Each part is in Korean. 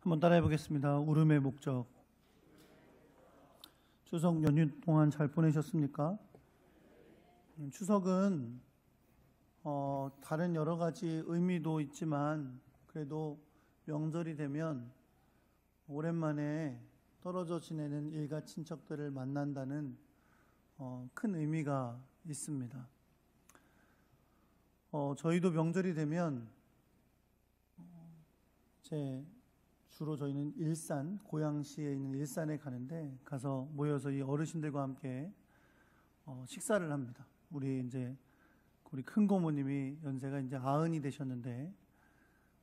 한번 따라해 보겠습니다. 울음의 목적. 추석 연휴 동안 잘 보내셨습니까? 추석은 다른 여러 가지 의미도 있지만 그래도 명절이 되면 오랜만에 떨어져 지내는 일가 친척들을 만난다는 큰 의미가 있습니다. 저희도 명절이 되면 주로 저희는 일산, 고양시에 있는 일산에 가는데 가서 모여서 이 어르신들과 함께 식사를 합니다. 우리 큰 고모님이 연세가 이제 90이 되셨는데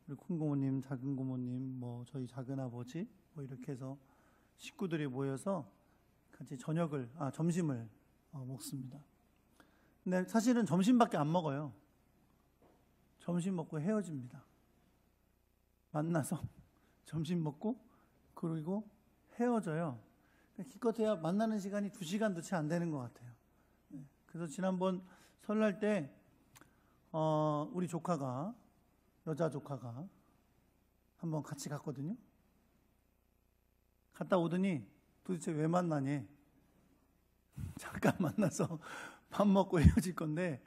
우리 큰 고모님, 작은 고모님, 저희 작은 아버지 이렇게 해서 식구들이 모여서 같이 점심을 먹습니다. 근데 사실은 점심밖에 안 먹어요. 점심 먹고 헤어집니다. 만나서 점심 먹고 그리고 헤어져요. 기껏해야 만나는 시간이 2시간도 채 안 되는 것 같아요. 그래서 지난번 설날 때 우리 여자 조카가 한번 같이 갔거든요. 갔다 오더니 도대체 왜 만나니? 잠깐 만나서 밥 먹고 헤어질 건데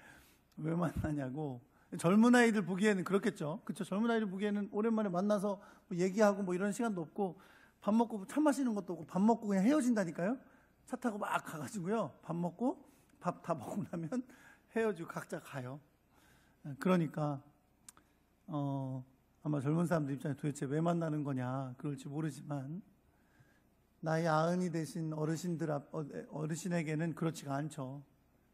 왜 만나냐고. 젊은 아이들 보기에는 그렇겠죠. 그렇죠. 젊은 아이들 보기에는 오랜만에 만나서 얘기하고 이런 시간도 없고 밥 먹고 차 마시는 것도 없고 밥 먹고 그냥 헤어진다니까요. 차 타고 막 가가지고요. 밥 다 먹고 나면 헤어지고 각자 가요. 그러니까 아마 젊은 사람들 입장에 도대체 왜 만나는 거냐 그럴지 모르지만 나이 90이 되신 어르신에게는 그렇지가 않죠.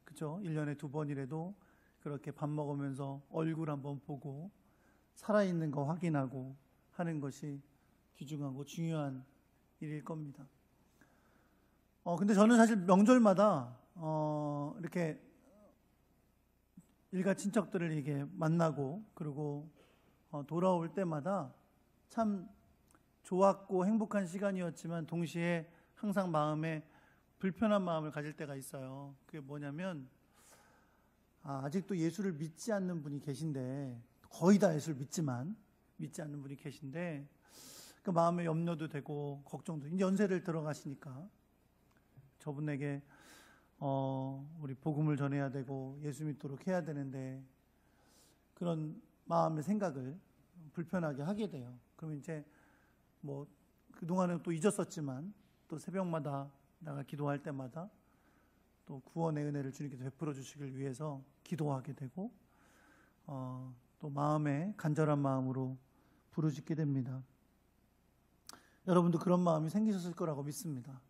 그렇죠. 1년에 2번이라도 그렇게 밥 먹으면서 얼굴 한번 보고 살아있는 거 확인하고 하는 것이 귀중하고 중요한 일일 겁니다. 근데 저는 사실 명절마다 이렇게 일가 친척들을 이렇게 만나고 그리고 돌아올 때마다 참 좋았고 행복한 시간이었지만 동시에 항상 마음에 불편한 마음을 가질 때가 있어요. 그게 뭐냐면 아직도 예수를 믿지 않는 분이 계신데 거의 다 예수를 믿지 않는 분이 계신데 그 마음에 염려도 되고 걱정도 이제 연세를 들어가시니까 저분에게 우리 복음을 전해야 되고 예수 믿도록 해야 되는데 그런 마음의 생각을 불편하게 하게 돼요. 그러면 이제 그동안은 또 잊었었지만 또 새벽마다 내가 기도할 때마다 또 구원의 은혜를 주님께서 베풀어 주시길 위해서 기도하게 되고 또 마음에 간절한 마음으로 부르짖게 됩니다. 여러분도 그런 마음이 생기셨을 거라고 믿습니다.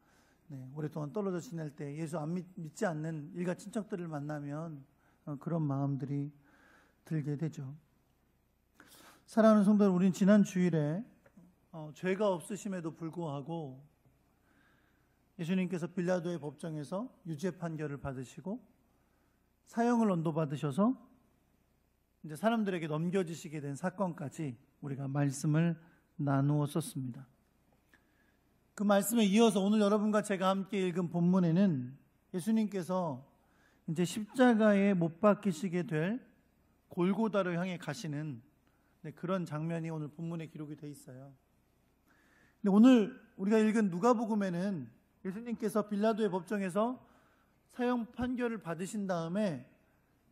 오랫동안 떨어져 지낼 때 예수 안 믿지 않는 일가 친척들을 만나면 그런 마음들이 들게 되죠. 사랑하는 성도 여러분, 우리는 지난 주일에 죄가 없으심에도 불구하고 예수님께서 빌라도의 법정에서 유죄 판결을 받으시고 사형을 언도받으셔서 이제 사람들에게 넘겨지시게 된 사건까지 우리가 말씀을 나누었었습니다. 그 말씀에 이어서 오늘 여러분과 제가 함께 읽은 본문에는 예수님께서 이제 십자가에 못 박히시게 될 골고다로 향해 가시는 그런 장면이 오늘 본문에 기록이 되어 있어요. 근데 오늘 우리가 읽은 누가복음에는 예수님께서 빌라도의 법정에서 사형 판결을 받으신 다음에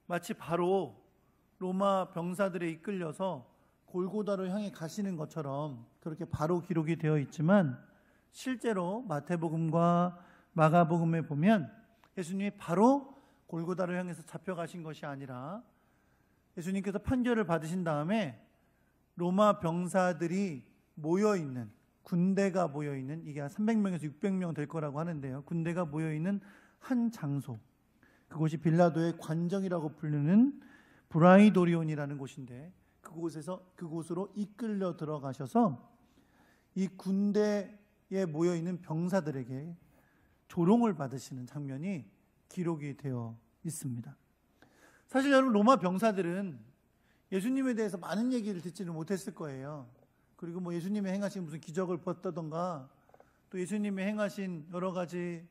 마치 바로 로마 병사들에 이끌려서 골고다로 향해 가시는 것처럼 그렇게 바로 기록이 되어 있지만 실제로 마태복음과 마가복음에 보면 예수님이 바로 골고다로 향해서 잡혀가신 것이 아니라 예수님께서 판결을 받으신 다음에 로마 병사들이 모여있는 군대가 모여있는 이게 한 300명에서 600명 될 거라고 하는데요. 군대가 모여있는 한 장소, 그곳이 빌라도의 관정이라고 부르는 브라이도리온이라는 곳인데 그곳으로 이끌려 들어가셔서 이 군대에 모여있는 병사들에게 조롱을 받으시는 장면이 기록이 되어 있습니다. 사실 여러분, 로마 병사들은 예수님에 대해서 많은 얘기를 듣지는 못했을 거예요. 그리고 예수님이 행하신 무슨 기적을 봤다던가 또 예수님이 행하신 여러 가지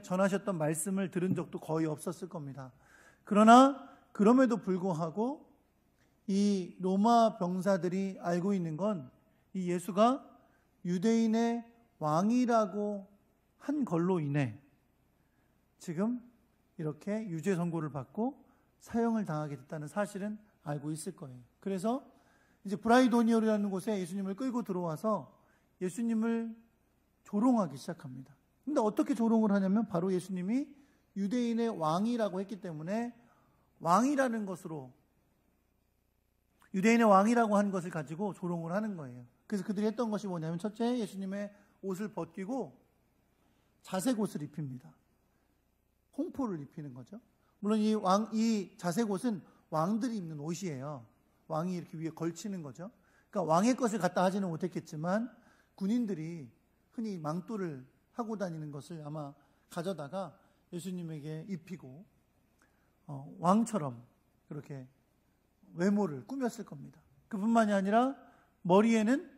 전하셨던 말씀을 들은 적도 거의 없었을 겁니다. 그러나 그럼에도 불구하고 이 로마 병사들이 알고 있는 건 이 예수가 유대인의 왕이라고 한 걸로 인해 지금 이렇게 유죄 선고를 받고 사형을 당하게 됐다는 사실은 알고 있을 거예요. 그래서 이제 브라이도니얼이라는 곳에 예수님을 끌고 들어와서 예수님을 조롱하기 시작합니다. 근데 어떻게 조롱을 하냐면 바로 예수님이 유대인의 왕이라고 했기 때문에 왕이라는 것으로, 유대인의 왕이라고 한 것을 가지고 조롱을 하는 거예요. 그래서 그들이 했던 것이 뭐냐면, 첫째, 예수님의 옷을 벗기고 자색 옷을 입힙니다. 홍포를 입히는 거죠. 물론 이 자색 옷은 왕들이 입는 옷이에요. 왕이 이렇게 위에 걸치는 거죠. 그러니까 왕의 것을 갖다 하지는 못했겠지만 군인들이 흔히 망토를 하고 다니는 것을 아마 가져다가 예수님에게 입히고 왕처럼 그렇게 외모를 꾸몄을 겁니다. 그뿐만이 아니라 머리에는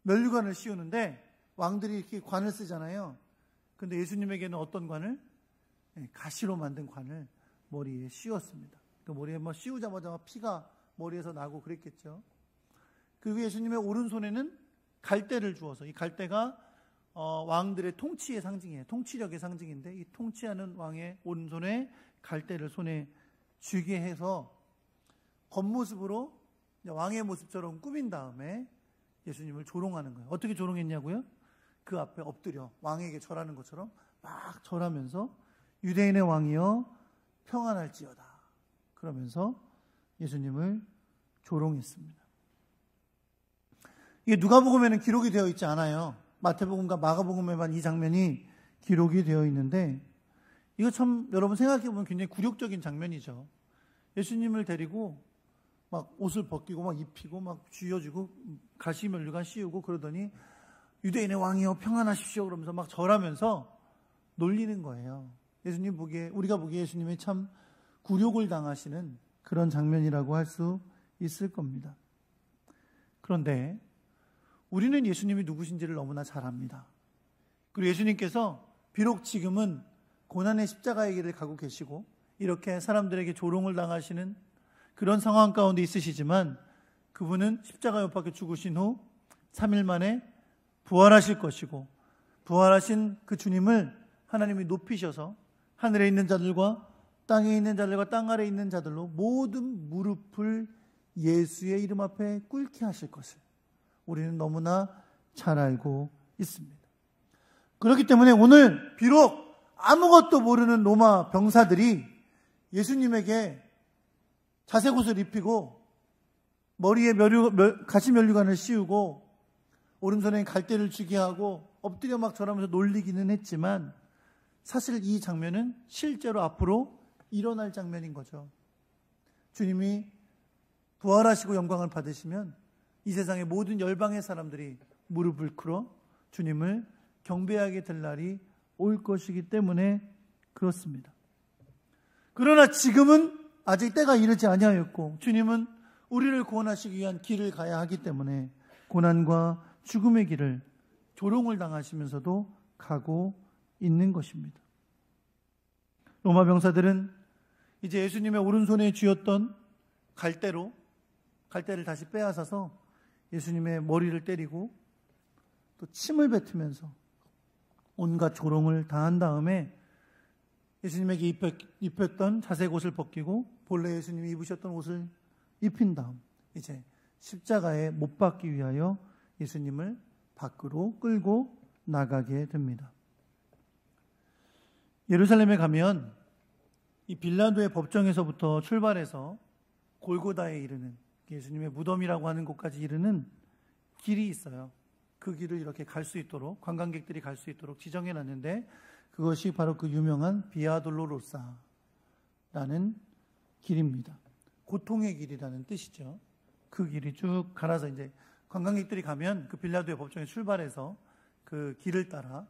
면류관을 씌우는데 왕들이 이렇게 관을 쓰잖아요. 근데 예수님에게는 어떤 관을? 가시로 만든 관을 머리에 씌웠습니다. 그 머리에 씌우자마자 피가 머리에서 나고 그랬겠죠. 그리고 예수님의 오른손에는 갈대를 주어서, 이 갈대가 왕들의 통치의 상징이에요. 통치력의 상징인데 이 통치하는 왕의 오른손에 갈대를 손에 쥐게 해서 겉모습으로 왕의 모습처럼 꾸민 다음에 예수님을 조롱하는 거예요. 어떻게 조롱했냐고요? 그 앞에 엎드려 왕에게 절하는 것처럼 막 절하면서 유대인의 왕이여 평안할지어다 그러면서 예수님을 조롱했습니다. 이게 누가복음에는 기록이 되어 있지 않아요. 마태복음과 마가복음에만 이 장면이 기록이 되어 있는데, 이거 참 여러분 생각해 보면 굉장히 굴욕적인 장면이죠. 예수님을 데리고 막 옷을 벗기고 막 입히고 막 쥐어주고 가시면류관 씌우고 그러더니 유대인의 왕이여 평안하십시오 그러면서 막 절하면서 놀리는 거예요. 예수님 보기에, 우리가 보기에 예수님이 참 굴욕을 당하시는 그런 장면이라고 할 수 있을 겁니다. 그런데 우리는 예수님이 누구신지를 너무나 잘 압니다. 그리고 예수님께서 비록 지금은 고난의 십자가의 길을 가고 계시고 이렇게 사람들에게 조롱을 당하시는 그런 상황 가운데 있으시지만 그분은 십자가 못 박혀 죽으신 후 3일 만에 부활하실 것이고, 부활하신 그 주님을 하나님이 높이셔서 하늘에 있는 자들과 땅에 있는 자들과 땅 아래에 있는 자들로 모든 무릎을 예수의 이름 앞에 꿇게 하실 것을 우리는 너무나 잘 알고 있습니다. 그렇기 때문에 오늘 비록 아무것도 모르는 로마 병사들이 예수님에게 자색옷을 입히고 머리에 가시면류관을 씌우고 오른손에 갈대를 쥐게 하고 엎드려 막 절하면서 놀리기는 했지만 사실 이 장면은 실제로 앞으로 일어날 장면인 거죠. 주님이 부활하시고 영광을 받으시면 이 세상의 모든 열방의 사람들이 무릎을 꿇어 주님을 경배하게 될 날이 올 것이기 때문에 그렇습니다. 그러나 지금은 아직 때가 이르지 아니하였고 주님은 우리를 구원하시기 위한 길을 가야 하기 때문에 고난과 죽음의 길을 조롱을 당하시면서도 가고 있는 것입니다. 로마 병사들은 이제 예수님의 오른손에 쥐었던 갈대를 다시 빼앗아서 예수님의 머리를 때리고 또 침을 뱉으면서 온갖 조롱을 다한 다음에 예수님에게 입혔던 자색 옷을 벗기고 본래 예수님이 입으셨던 옷을 입힌 다음 이제 십자가에 못 박기 위하여 예수님을 밖으로 끌고 나가게 됩니다. 예루살렘에 가면 이 빌라도의 법정에서부터 출발해서 골고다에 이르는 예수님의 무덤이라고 하는 곳까지 이르는 길이 있어요. 그 길을 이렇게 갈 수 있도록 관광객들이 갈 수 있도록 지정해 놨는데 그것이 바로 그 유명한 비아 돌로로사라는 길입니다. 고통의 길이라는 뜻이죠. 그 길이 쭉 갈아서 이제 관광객들이 가면 그 빌라도의 법정에 출발해서 그 길을 따라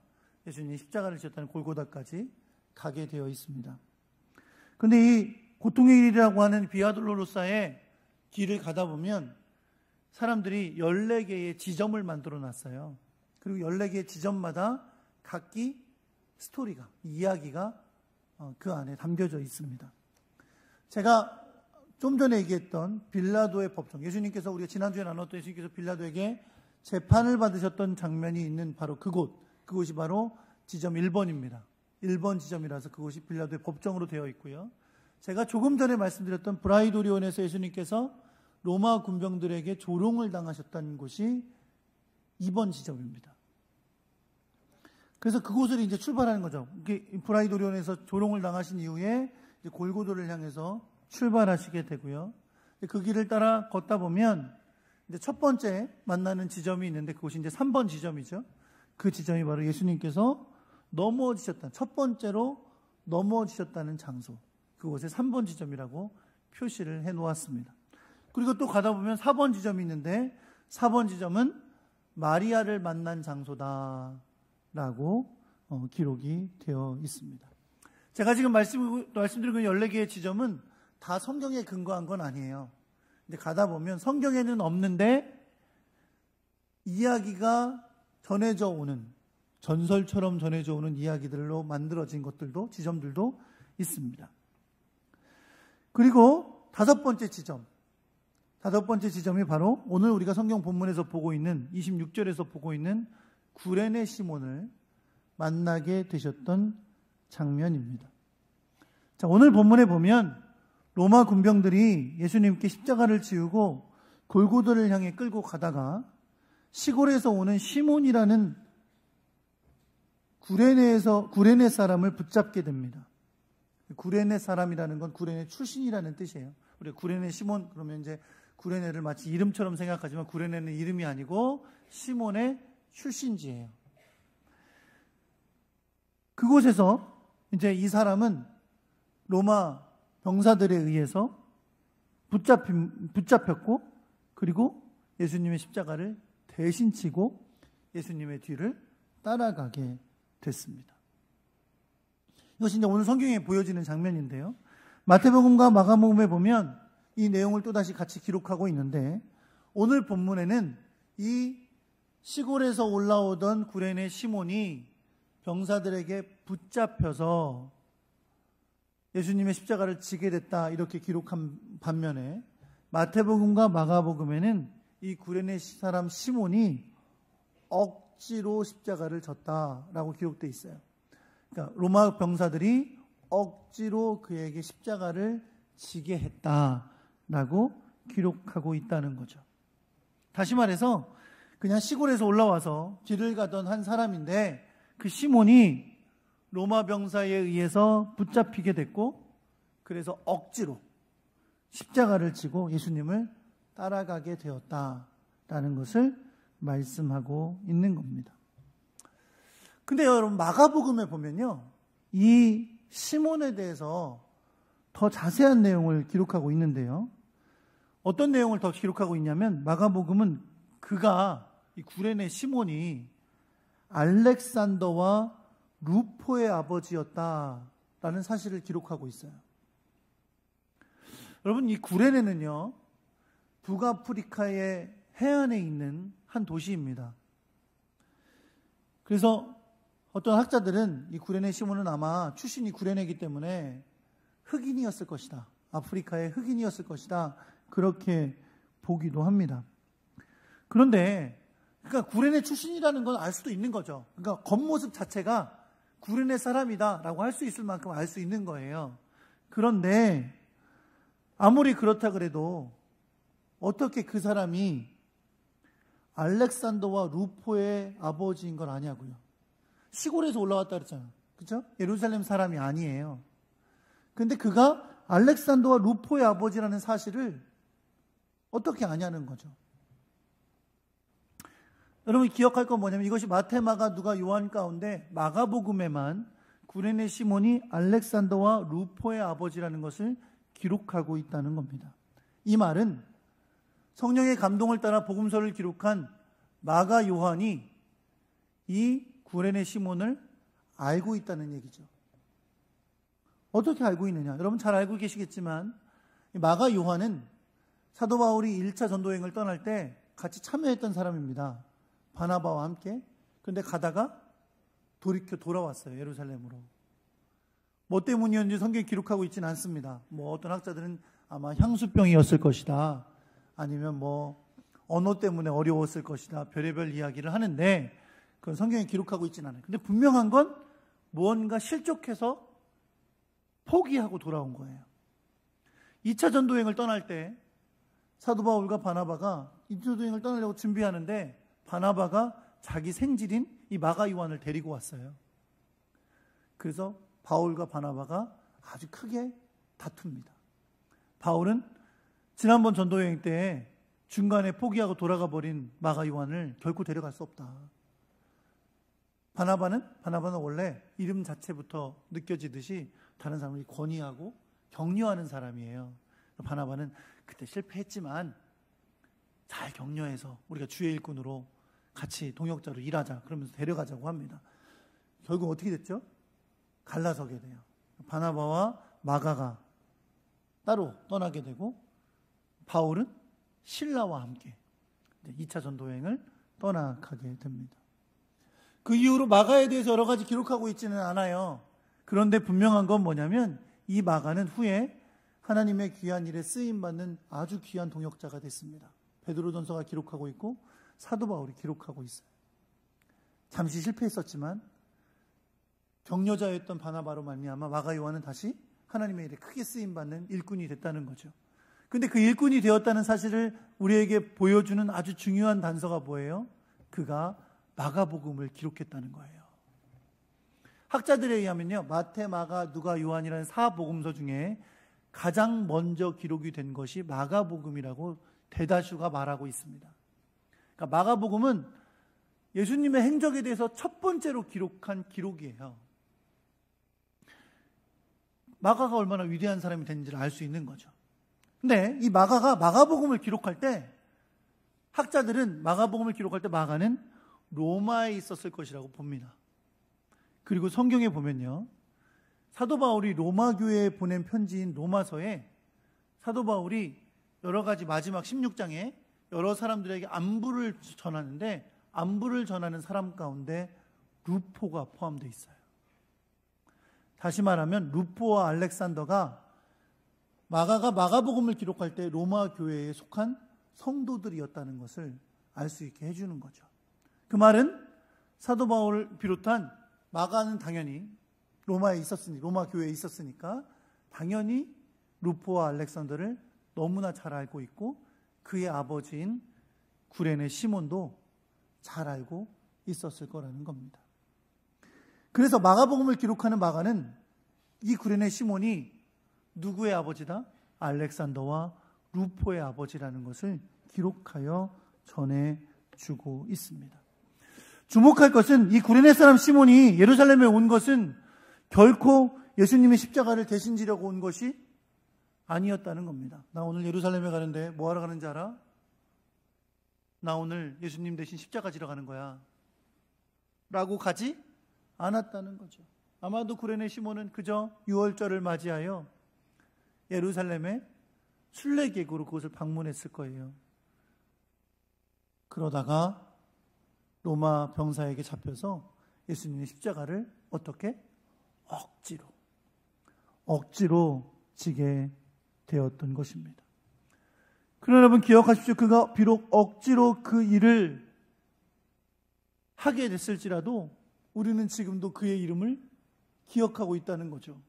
예수님이 십자가를 지셨다는 골고다까지 가게 되어 있습니다. 그런데 이 고통의 길이라고 하는 비아 돌로로사의 길을 가다 보면 사람들이 14개의 지점을 만들어 놨어요. 그리고 14개의 지점마다 각기 이야기가 그 안에 담겨져 있습니다. 제가 좀 전에 얘기했던 빌라도의 법정, 예수님께서 우리가 지난주에 나눴던 예수님께서 빌라도에게 재판을 받으셨던 장면이 있는 바로 그곳이 바로 지점 1번입니다. 1번 지점이라서 그곳이 빌라도의 법정으로 되어 있고요. 제가 조금 전에 말씀드렸던 브라이도리온에서 예수님께서 로마 군병들에게 조롱을 당하셨던 곳이 2번 지점입니다. 그래서 그곳을 이제 출발하는 거죠. 브라이도리온에서 조롱을 당하신 이후에 이제 골고도를 향해서 출발하시게 되고요. 그 길을 따라 걷다 보면 이제 첫 번째 만나는 지점이 있는데 그곳이 이제 3번 지점이죠. 그 지점이 바로 예수님께서 첫 번째로 넘어지셨다는 장소. 그곳에 3번 지점이라고 표시를 해 놓았습니다. 그리고 또 가다 보면 4번 지점이 있는데 4번 지점은 마리아를 만난 장소다라고 기록이 되어 있습니다. 제가 지금 말씀드리고 있는 14개의 지점은 다 성경에 근거한 건 아니에요. 근데 가다 보면 성경에는 없는데 이야기가 전해져 오는, 전설처럼 전해져 오는 이야기들로 만들어진 것들도, 지점들도 있습니다. 그리고 다섯 번째 지점이 바로 오늘 우리가 성경 본문에서 보고 있는 26절에서 보고 있는 구레네 시몬을 만나게 되셨던 장면입니다. 자, 오늘 본문에 보면 로마 군병들이 예수님께 십자가를 지우고 골고다를 향해 끌고 가다가 시골에서 오는 시몬이라는 구레네 사람을 붙잡게 됩니다. 구레네 사람이라는 건 구레네 출신이라는 뜻이에요. 우리 구레네 시몬 그러면 이제 구레네를 마치 이름처럼 생각하지만 구레네는 이름이 아니고 시몬의 출신지예요. 그곳에서 이제 이 사람은 로마 병사들에 의해서 붙잡혔고 그리고 예수님의 십자가를 대신 지고 예수님의 뒤를 따라가게 됐습니다. 이것이 이제 오늘 성경에 보여지는 장면인데요. 마태복음과 마가복음에 보면 이 내용을 또다시 같이 기록하고 있는데 오늘 본문에는 이 시골에서 올라오던 구레네 시몬이 병사들에게 붙잡혀서 예수님의 십자가를 지게 됐다 이렇게 기록한 반면에 마태복음과 마가복음에는 이 구레네 사람 시몬이 억지로 십자가를 졌다라고 기록되어 있어요. 그러니까 로마 병사들이 억지로 그에게 십자가를 지게 했다라고 기록하고 있다는 거죠. 다시 말해서 그냥 시골에서 올라와서 길을 가던 한 사람인데 그 시몬이 로마 병사에 의해서 붙잡히게 됐고 그래서 억지로 십자가를 지고 예수님을 따라가게 되었다라는 것을 말씀하고 있는 겁니다. 근데 여러분 마가복음에 보면요, 이 시몬에 대해서 더 자세한 내용을 기록하고 있는데요. 어떤 내용을 더 기록하고 있냐면 마가복음은 이 구레네 시몬이 알렉산더와 루포의 아버지였다라는 사실을 기록하고 있어요. 여러분 이 구레네는요, 북아프리카의 해안에 있는 한 도시입니다. 그래서 어떤 학자들은 이 구레네 시몬은 아마 출신이 구레네이기 때문에 흑인이었을 것이다. 아프리카의 흑인이었을 것이다. 그렇게 보기도 합니다. 그런데 그러니까 구레네 출신이라는 건 알 수도 있는 거죠. 그러니까 겉모습 자체가 구레네 사람이다라고 할 수 있을 만큼 알 수 있는 거예요. 그런데 아무리 그렇다 그래도 어떻게 그 사람이 알렉산더와 루포의 아버지인 걸 아냐고요. 시골에서 올라왔다 그랬잖아요. 그렇죠? 예루살렘 사람이 아니에요. 근데 그가 알렉산더와 루포의 아버지라는 사실을 어떻게 아냐는 거죠. 여러분 기억할 건 뭐냐면 이것이 마태, 마가, 누가, 요한 가운데 마가복음에만 구레네 시몬이 알렉산더와 루포의 아버지라는 것을 기록하고 있다는 겁니다. 이 말은 성령의 감동을 따라 복음서를 기록한 마가, 요한이 이 구레네 시몬을 알고 있다는 얘기죠. 어떻게 알고 있느냐? 여러분 잘 알고 계시겠지만 마가, 요한은 사도 바울이 1차 전도여행을 떠날 때 같이 참여했던 사람입니다. 바나바와 함께. 그런데 가다가 돌이켜 돌아왔어요. 예루살렘으로. 뭐 때문이었는지 성경에 기록하고 있지는 않습니다. 뭐 어떤 학자들은 아마 향수병이었을 것이다. 아니면 언어 때문에 어려웠을 것이다. 별의별 이야기를 하는데 그건 성경에 기록하고 있지는 않아요. 근데 분명한 건 무언가 실족해서 포기하고 돌아온 거예요. 2차 전도여행을 떠날 때 사도 바울과 바나바가 2차 전도여행을 떠나려고 준비하는데 바나바가 자기 생질인 이 마가 요한을 데리고 왔어요. 그래서 바울과 바나바가 아주 크게 다툽니다. 바울은 지난번 전도여행 때 중간에 포기하고 돌아가 버린 마가 요한을 결코 데려갈 수 없다. 바나바는 원래 이름 자체부터 느껴지듯이 다른 사람을 권위하고 격려하는 사람이에요. 바나바는 그때 실패했지만 잘 격려해서 우리가 주의 일꾼으로 같이 동역자로 일하자 그러면서 데려가자고 합니다. 결국 어떻게 됐죠? 갈라서게 돼요. 바나바와 마가가 따로 떠나게 되고 바울은 실라와 함께 2차 전도여행을 떠나가게 됩니다. 그 이후로 마가에 대해서 여러 가지 기록하고 있지는 않아요. 그런데 분명한 건 뭐냐면 이 마가는 후에 하나님의 귀한 일에 쓰임받는 아주 귀한 동역자가 됐습니다. 베드로전서가 기록하고 있고 사도 바울이 기록하고 있어요. 잠시 실패했었지만 격려자였던 바나바로 말미암아 마가 요한은 다시 하나님의 일에 크게 쓰임받는 일꾼이 됐다는 거죠. 근데 그 일꾼이 되었다는 사실을 우리에게 보여주는 아주 중요한 단서가 뭐예요? 그가 마가복음을 기록했다는 거예요. 학자들에 의하면요, 마태, 마가, 누가, 요한이라는 4복음서 중에 가장 먼저 기록이 된 것이 마가복음이라고 대다수가 말하고 있습니다. 그러니까 마가복음은 예수님의 행적에 대해서 첫 번째로 기록한 기록이에요. 마가가 얼마나 위대한 사람이 됐는지를 알 수 있는 거죠. 근데 이 마가가 마가복음을 기록할 때 학자들은 마가복음을 기록할 때 마가는 로마에 있었을 것이라고 봅니다. 그리고 성경에 보면요, 사도 바울이 로마 교회에 보낸 편지인 로마서에 사도 바울이 여러 가지 마지막 16장에 여러 사람들에게 안부를 전하는데 안부를 전하는 사람 가운데 루포가 포함되어 있어요. 다시 말하면 루포와 알렉산더가 마가가 마가복음을 기록할 때 로마 교회에 속한 성도들이었다는 것을 알 수 있게 해주는 거죠. 그 말은 사도 바울을 비롯한 마가는 당연히 로마 교회에 있었으니까 당연히 루포와 알렉산더를 너무나 잘 알고 있고 그의 아버지인 구레네 시몬도 잘 알고 있었을 거라는 겁니다. 그래서 마가복음을 기록하는 마가는 이 구레네 시몬이 누구의 아버지다? 알렉산더와 루포의 아버지라는 것을 기록하여 전해주고 있습니다. 주목할 것은 이 구레네 사람 시몬이 예루살렘에 온 것은 결코 예수님의 십자가를 대신 지려고 온 것이 아니었다는 겁니다. 나 오늘 예루살렘에 가는데 뭐 하러 가는지 알아? 나 오늘 예수님 대신 십자가 지러 가는 거야 라고 가지 않았다는 거죠. 아마도 구레네 시몬은 그저 유월절을 맞이하여 예루살렘에 순례객으로 그곳을 방문했을 거예요. 그러다가 로마 병사에게 잡혀서 예수님의 십자가를 어떻게? 억지로 지게 되었던 것입니다. 그러나 여러분 기억하십시오. 그가 비록 억지로 그 일을 하게 됐을지라도 우리는 지금도 그의 이름을 기억하고 있다는 거죠.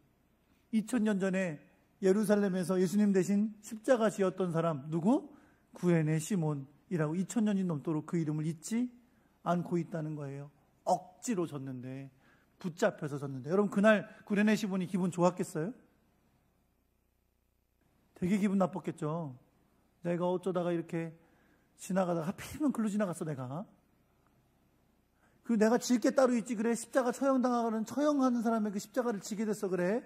2000년 전에 예루살렘에서 예수님 대신 십자가 지었던 사람 누구? 구레네 시몬이라고 2000년이 넘도록 그 이름을 잊지 않고 있다는 거예요. 억지로 졌는데, 붙잡혀서 졌는데. 여러분 그날 구레네 시몬이 기분 좋았겠어요? 되게 기분 나빴겠죠. 내가 어쩌다가 이렇게 지나가다가 하필이면 글로 지나갔어 내가. 내가 질 게 따로 있지. 그래 십자가 처형하는 사람에게 십자가를 지게 됐어. 그래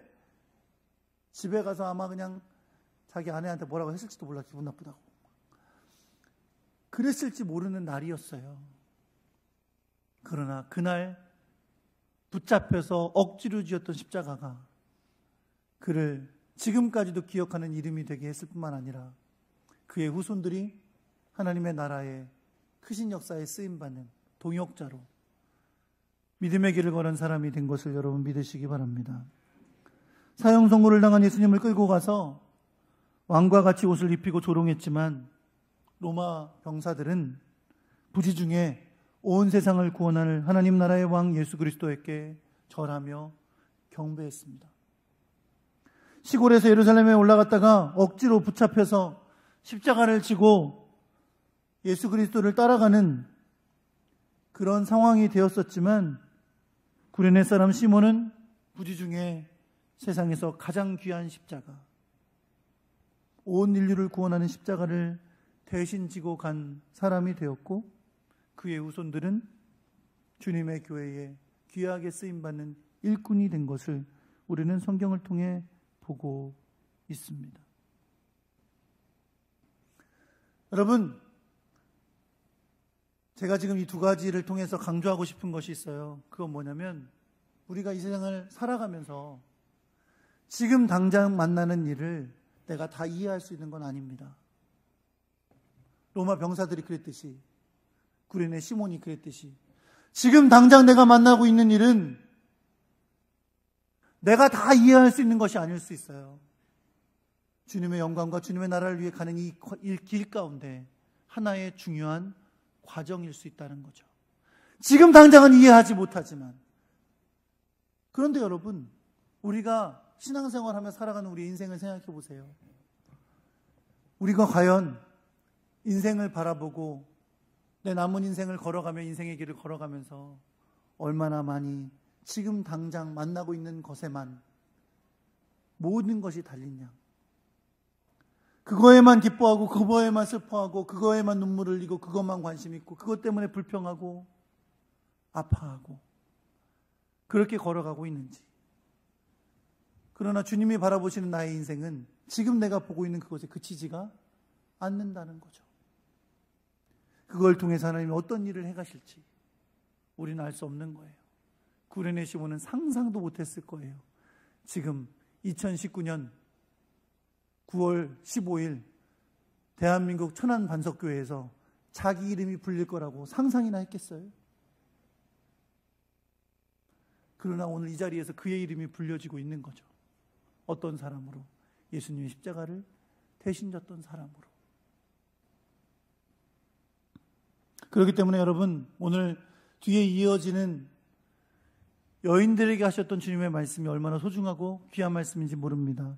집에 가서 아마 그냥 자기 아내한테 뭐라고 했을지도 몰라. 기분 나쁘다고 그랬을지 모르는 날이었어요. 그러나 그날 붙잡혀서 억지로 지었던 십자가가 그를 지금까지도 기억하는 이름이 되게 했을 뿐만 아니라 그의 후손들이 하나님의 나라의 크신 역사에 쓰임받는 동역자로 믿음의 길을 걸은 사람이 된 것을 여러분 믿으시기 바랍니다. 사형 선고를 당한 예수님을 끌고 가서 왕과 같이 옷을 입히고 조롱했지만 로마 병사들은 부지중에 온 세상을 구원할 하나님 나라의 왕 예수 그리스도에게 절하며 경배했습니다. 시골에서 예루살렘에 올라갔다가 억지로 붙잡혀서 십자가를 지고 예수 그리스도를 따라가는 그런 상황이 되었었지만 구레네 사람 시몬은 부지중에 세상에서 가장 귀한 십자가, 온 인류를 구원하는 십자가를 대신 지고 간 사람이 되었고 그의 후손들은 주님의 교회에 귀하게 쓰임받는 일꾼이 된 것을 우리는 성경을 통해 보고 있습니다. 여러분, 제가 지금 이 두 가지를 통해서 강조하고 싶은 것이 있어요. 그건 뭐냐면 우리가 이 세상을 살아가면서 지금 당장 만나는 일을 내가 다 이해할 수 있는 건 아닙니다. 로마 병사들이 그랬듯이, 구레네 시몬이 그랬듯이, 지금 당장 내가 만나고 있는 일은 내가 다 이해할 수 있는 것이 아닐 수 있어요. 주님의 영광과 주님의 나라를 위해 가는 이 길 가운데 하나의 중요한 과정일 수 있다는 거죠. 지금 당장은 이해하지 못하지만, 그런데 여러분, 우리가 신앙생활하며 살아가는 우리 인생을 생각해 보세요. 우리가 과연 인생을 바라보고 내 남은 인생을 걸어가며 인생의 길을 걸어가면서 얼마나 많이 지금 당장 만나고 있는 것에만 모든 것이 달리냐, 그거에만 기뻐하고 그거에만 슬퍼하고 그거에만 눈물을 흘리고 그것만 관심 있고 그것 때문에 불평하고 아파하고 그렇게 걸어가고 있는지. 그러나 주님이 바라보시는 나의 인생은 지금 내가 보고 있는 그것에 그치지가 않는다는 거죠. 그걸 통해서 하나님이 어떤 일을 해가실지 우리는 알 수 없는 거예요. 구레네 시몬은 상상도 못했을 거예요. 지금 2019년 9월 15일 대한민국 천안반석교회에서 자기 이름이 불릴 거라고 상상이나 했겠어요? 그러나 오늘 이 자리에서 그의 이름이 불려지고 있는 거죠. 어떤 사람으로? 예수님의 십자가를 대신 졌던 사람으로. 그렇기 때문에 여러분, 오늘 뒤에 이어지는 여인들에게 하셨던 주님의 말씀이 얼마나 소중하고 귀한 말씀인지 모릅니다.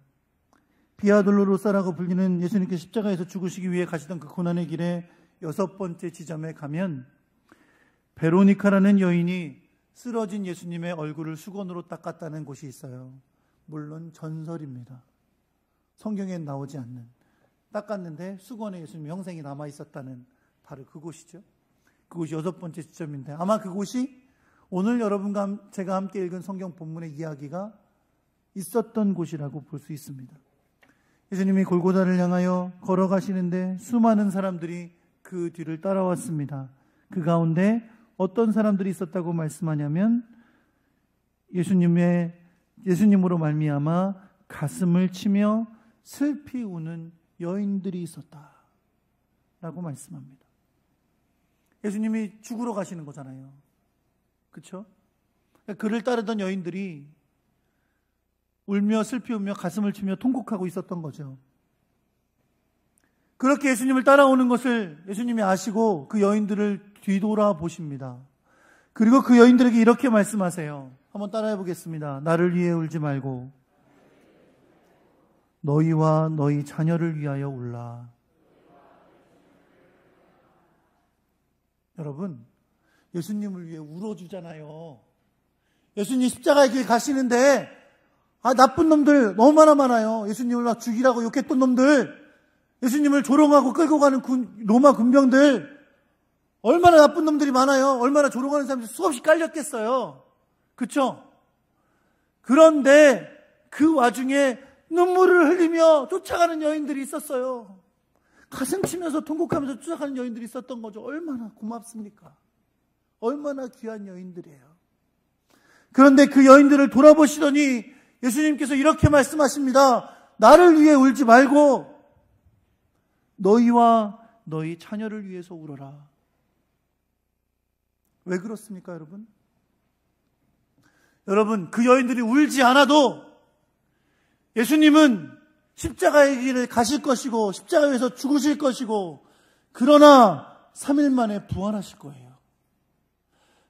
비아 돌로로사라고 불리는 예수님께서 십자가에서 죽으시기 위해 가시던 그 고난의 길의 6번째 지점에 가면 베로니카라는 여인이 쓰러진 예수님의 얼굴을 수건으로 닦았다는 곳이 있어요. 물론 전설입니다. 성경엔 나오지 않는, 닦았는데 수건에 예수님 형생이 남아 있었다는 바로 그곳이죠. 그곳이 6번째 지점인데 아마 그곳이 오늘 여러분과 제가 함께 읽은 성경 본문의 이야기가 있었던 곳이라고 볼 수 있습니다. 예수님이 골고다를 향하여 걸어가시는데 수많은 사람들이 그 뒤를 따라왔습니다. 그 가운데 어떤 사람들이 있었다고 말씀하냐면 예수님으로 말미암아 가슴을 치며 슬피 우는 여인들이 있었다라고 말씀합니다. 예수님이 죽으러 가시는 거잖아요. 그렇죠? 그를 따르던 여인들이 울며 슬피 우며 가슴을 치며 통곡하고 있었던 거죠. 그렇게 예수님을 따라오는 것을 예수님이 아시고 그 여인들을 뒤돌아 보십니다. 그리고 그 여인들에게 이렇게 말씀하세요. 한번 따라해 보겠습니다. 나를 위해 울지 말고 너희와 너희 자녀를 위하여 울라. 여러분, 예수님을 위해 울어주잖아요. 예수님 십자가의 길 가시는데 나쁜 놈들 너무나 많아요. 예수님을 막 죽이라고 욕했던 놈들, 예수님을 조롱하고 끌고 가는 로마 군병들, 얼마나 나쁜 놈들이 많아요. 얼마나 조롱하는 사람들이 수없이 깔렸겠어요. 그렇죠? 그런데 그 와중에 눈물을 흘리며 쫓아가는 여인들이 있었어요. 가슴 치면서 통곡하면서 쫓아가는 여인들이 있었던 거죠. 얼마나 고맙습니까? 얼마나 귀한 여인들이에요. 그런데 그 여인들을 돌아보시더니 예수님께서 이렇게 말씀하십니다. 나를 위해 울지 말고 너희와 너희 자녀를 위해서 울어라. 왜 그렇습니까, 여러분? 여러분, 그 여인들이 울지 않아도 예수님은 십자가의 길을 가실 것이고 십자가에서 죽으실 것이고 그러나 3일 만에 부활하실 거예요.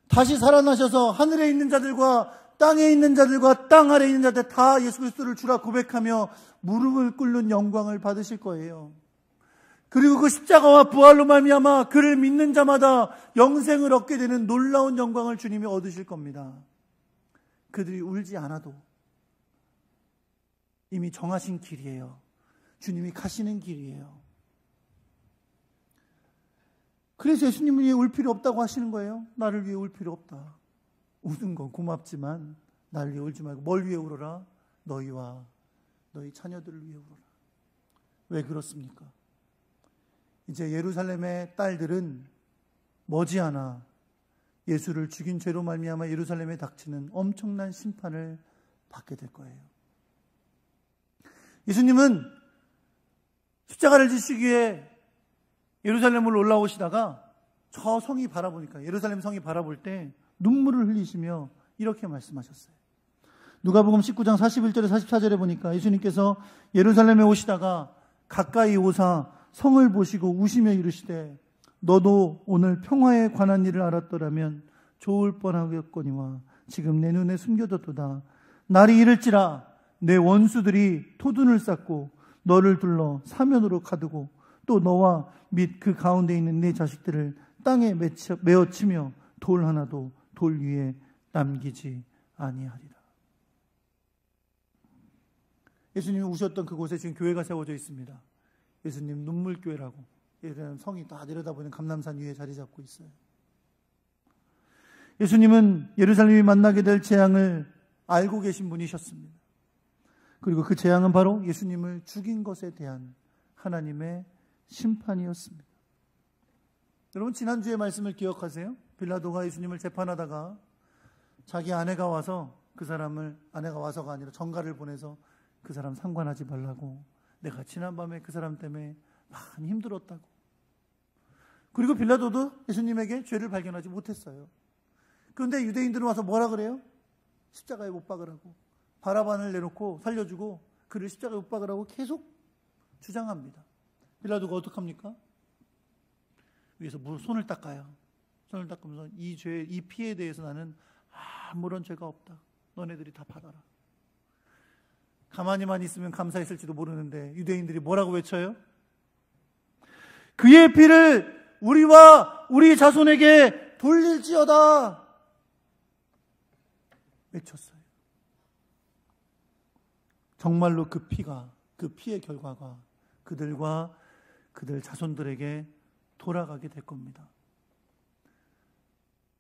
다시 살아나셔서 하늘에 있는 자들과 땅에 있는 자들과 땅 아래에 있는 자들 다 예수 그리스도를 주라 고백하며 무릎을 꿇는 영광을 받으실 거예요. 그리고 그 십자가와 부활로 말미암아 그를 믿는 자마다 영생을 얻게 되는 놀라운 영광을 주님이 얻으실 겁니다. 그들이 울지 않아도 이미 정하신 길이에요. 주님이 가시는 길이에요. 그래서 예수님은 위해 울 필요 없다고 하시는 거예요. 나를 위해 울 필요 없다. 우는 건 고맙지만 나를 위해 울지 말고 뭘 위해 울어라? 너희와 너희 자녀들을 위해 울어라. 왜 그렇습니까? 이제 예루살렘의 딸들은 머지않아 예수를 죽인 죄로 말미암아 예루살렘에 닥치는 엄청난 심판을 받게 될 거예요. 예수님은 십자가를 지시기 위해 예루살렘으로 올라오시다가 저 성이 바라보니까 예루살렘 성이 바라볼 때 눈물을 흘리시며 이렇게 말씀하셨어요. 누가복음 19장 41절에 44절에 보니까 예수님께서 예루살렘에 오시다가 가까이 오사 성을 보시고 우시며 이르시되 너도 오늘 평화에 관한 일을 알았더라면 좋을 뻔하겠거니와 지금 내 눈에 숨겨졌도다. 날이 이를지라 내 원수들이 토둔을 쌓고 너를 둘러 사면으로 가두고 또 너와 및 그 가운데 있는 네 자식들을 땅에 메어 치며 돌 하나도 돌 위에 남기지 아니하리라. 예수님이 우셨던 그곳에 지금 교회가 세워져 있습니다. 예수님 눈물교회라고 예루살렘 성이 다 내려다보는 감람산 위에 자리 잡고 있어요. 예수님은 예루살렘이 만나게 될 재앙을 알고 계신 분이셨습니다. 그리고 그 재앙은 바로 예수님을 죽인 것에 대한 하나님의 심판이었습니다. 여러분 지난주의 말씀을 기억하세요? 빌라도가 예수님을 재판하다가 자기 아내가 와서 그 사람을 아내가 와서가 아니라 전가를 보내서 그 사람 상관하지 말라고 내가 지난밤에 그 사람 때문에 많이 힘들었다고. 그리고 빌라도도 예수님에게 죄를 발견하지 못했어요. 그런데 유대인들은 와서 뭐라 그래요? 십자가에 못 박으라고. 바라반을 내놓고 살려주고 그를 십자가에 못 박으라고 계속 주장합니다. 빌라도가 어떡합니까? 위에서 손을 닦아요. 손을 닦으면서 이 죄, 이 피해에 대해서 나는 아무런 죄가 없다. 너네들이 다 받아라. 가만히만 있으면 감사했을지도 모르는데 유대인들이 뭐라고 외쳐요? 그의 피를 우리와 우리 자손에게 돌릴지어다 외쳤어요. 정말로 그 피가, 그 피의 결과가 그들과 그들 자손들에게 돌아가게 될 겁니다.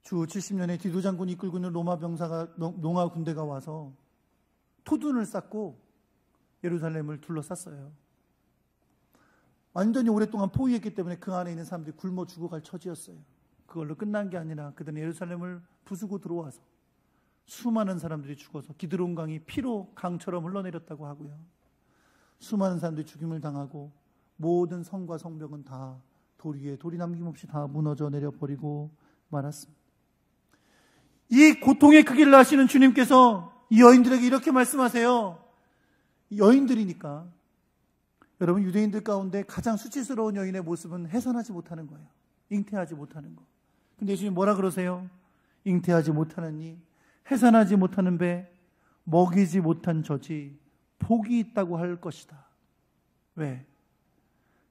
주 70년에 디도 장군이 이끌고 있는 로마 군대가 와서 토둔을 쌓고 예루살렘을 둘러쌌어요. 완전히 오랫동안 포위했기 때문에 그 안에 있는 사람들이 굶어 죽어갈 처지였어요. 그걸로 끝난 게 아니라 그들은 예루살렘을 부수고 들어와서 수많은 사람들이 죽어서 기드론 강이 피로 강처럼 흘러내렸다고 하고요. 수많은 사람들이 죽임을 당하고 모든 성과 성벽은 다 돌 위에 돌이 남김없이 다 무너져 내려버리고 말았습니다. 이 고통의 크기를 아시는 주님께서 이 여인들에게 이렇게 말씀하세요. 여인들이니까 여러분 유대인들 가운데 가장 수치스러운 여인의 모습은 해산하지 못하는 거예요. 잉태하지 못하는 거. 근데 예수님 뭐라 그러세요? 잉태하지 못하느니 해산하지 못하는 배 먹이지 못한 젖이 복이 있다고 할 것이다. 왜?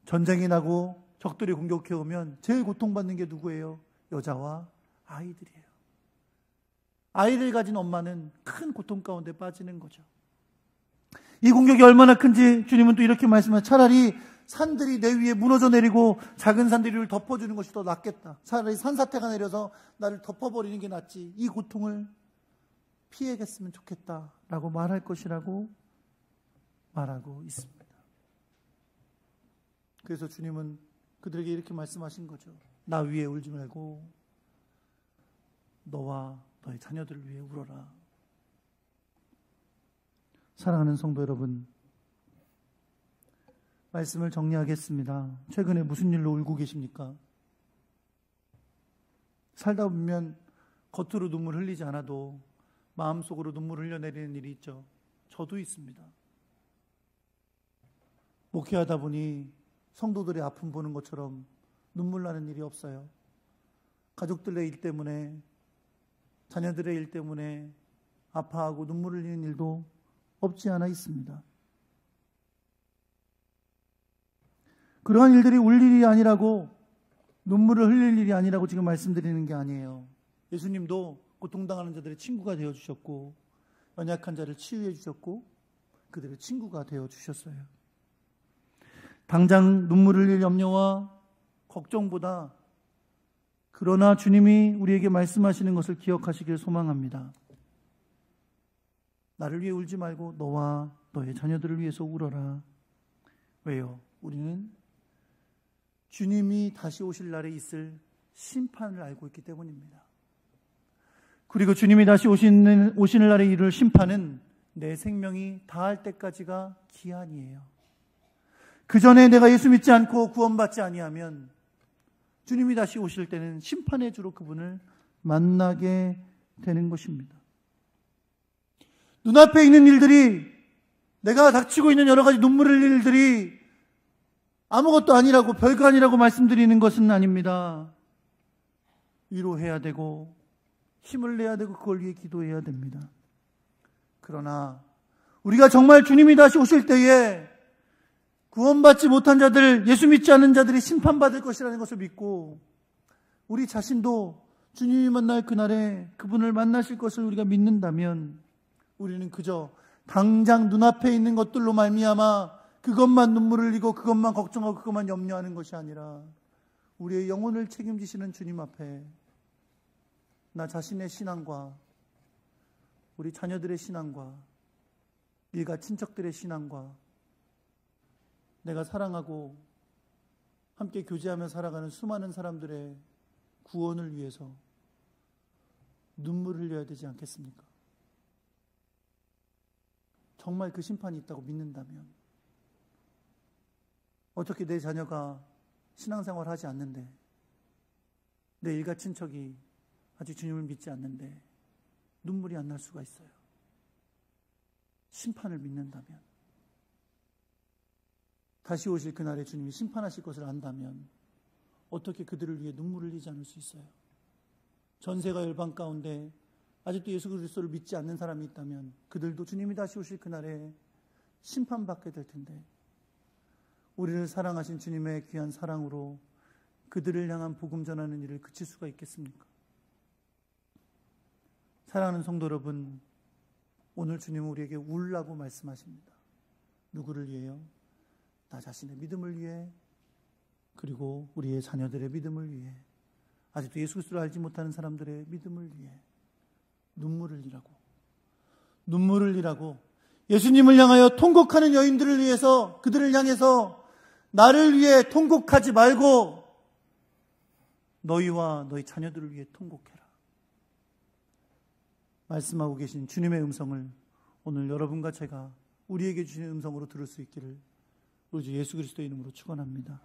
전쟁이 나고 적들이 공격해 오면 제일 고통받는 게 누구예요? 여자와 아이들이에요. 아이를 가진 엄마는 큰 고통 가운데 빠지는 거죠. 이 공격이 얼마나 큰지 주님은 또 이렇게 말씀하세요. 차라리 산들이 내 위에 무너져 내리고 작은 산들이를 덮어주는 것이 더 낫겠다. 차라리 산사태가 내려서 나를 덮어버리는 게 낫지. 이 고통을 피해겠으면 좋겠다라고 말할 것이라고 말하고 있습니다. 그래서 주님은 그들에게 이렇게 말씀하신 거죠. 나 위에 울지 말고 너와 너의 자녀들을 위해 울어라. 사랑하는 성도 여러분, 말씀을 정리하겠습니다. 최근에 무슨 일로 울고 계십니까? 살다 보면 겉으로 눈물 흘리지 않아도 마음속으로 눈물 흘려내리는 일이 있죠. 저도 있습니다. 목회하다 보니 성도들의 아픔 보는 것처럼 눈물 나는 일이 없어요. 가족들의 일 때문에, 자녀들의 일 때문에 아파하고 눈물을 흘리는 일도 없지 않아 있습니다. 그러한 일들이 울 일이 아니라고, 눈물을 흘릴 일이 아니라고 지금 말씀드리는 게 아니에요. 예수님도 고통당하는 자들의 친구가 되어주셨고, 연약한 자를 치유해 주셨고, 그들의 친구가 되어주셨어요. 당장 눈물을 흘릴 염려와 걱정보다, 그러나 주님이 우리에게 말씀하시는 것을 기억하시길 소망합니다. 나를 위해 울지 말고 너와 너의 자녀들을 위해서 울어라. 왜요? 우리는 주님이 다시 오실 날에 있을 심판을 알고 있기 때문입니다. 그리고 주님이 다시 오시는 날에 이룰 심판은 내 생명이 다할 때까지가 기한이에요. 그 전에 내가 예수 믿지 않고 구원받지 아니하면 주님이 다시 오실 때는 심판의 주로 그분을 만나게 되는 것입니다. 눈앞에 있는 일들이, 내가 닥치고 있는 여러 가지 눈물 흘릴 일들이 아무것도 아니라고, 별거 아니라고 말씀드리는 것은 아닙니다. 위로해야 되고 힘을 내야 되고 그걸 위해 기도해야 됩니다. 그러나 우리가 정말 주님이 다시 오실 때에 구원받지 못한 자들, 예수 믿지 않는 자들이 심판받을 것이라는 것을 믿고, 우리 자신도 주님이 만날 그날에 그분을 만나실 것을 우리가 믿는다면, 우리는 그저 당장 눈앞에 있는 것들로 말미암아 그것만 눈물을 흘리고 그것만 걱정하고 그것만 염려하는 것이 아니라, 우리의 영혼을 책임지시는 주님 앞에 나 자신의 신앙과 우리 자녀들의 신앙과 일가 친척들의 신앙과 내가 사랑하고 함께 교제하며 살아가는 수많은 사람들의 구원을 위해서 눈물을 흘려야 되지 않겠습니까? 정말 그 심판이 있다고 믿는다면, 어떻게 내 자녀가 신앙생활을 하지 않는데, 내 일가 친척이 아직 주님을 믿지 않는데 눈물이 안 날 수가 있어요? 심판을 믿는다면, 다시 오실 그날에 주님이 심판하실 것을 안다면 어떻게 그들을 위해 눈물을 흘리지 않을 수 있어요? 전세가 열방 가운데 아직도 예수 그리스도를 믿지 않는 사람이 있다면 그들도 주님이 다시 오실 그날에 심판받게 될 텐데, 우리를 사랑하신 주님의 귀한 사랑으로 그들을 향한 복음 전하는 일을 그칠 수가 있겠습니까? 사랑하는 성도 여러분, 오늘 주님은 우리에게 울라고 말씀하십니다. 누구를 위해요? 나 자신의 믿음을 위해, 그리고 우리의 자녀들의 믿음을 위해, 아직도 예수 그리스도를 알지 못하는 사람들의 믿음을 위해 눈물을 흘리라고, 눈물을 흘리라고, 예수님을 향하여 통곡하는 여인들을 위해서, 그들을 향해서 나를 위해 통곡하지 말고 너희와 너희 자녀들을 위해 통곡해라 말씀하고 계신 주님의 음성을 오늘 여러분과 제가 우리에게 주신 음성으로 들을 수 있기를 우리 주 예수 그리스도의 이름으로 축원합니다.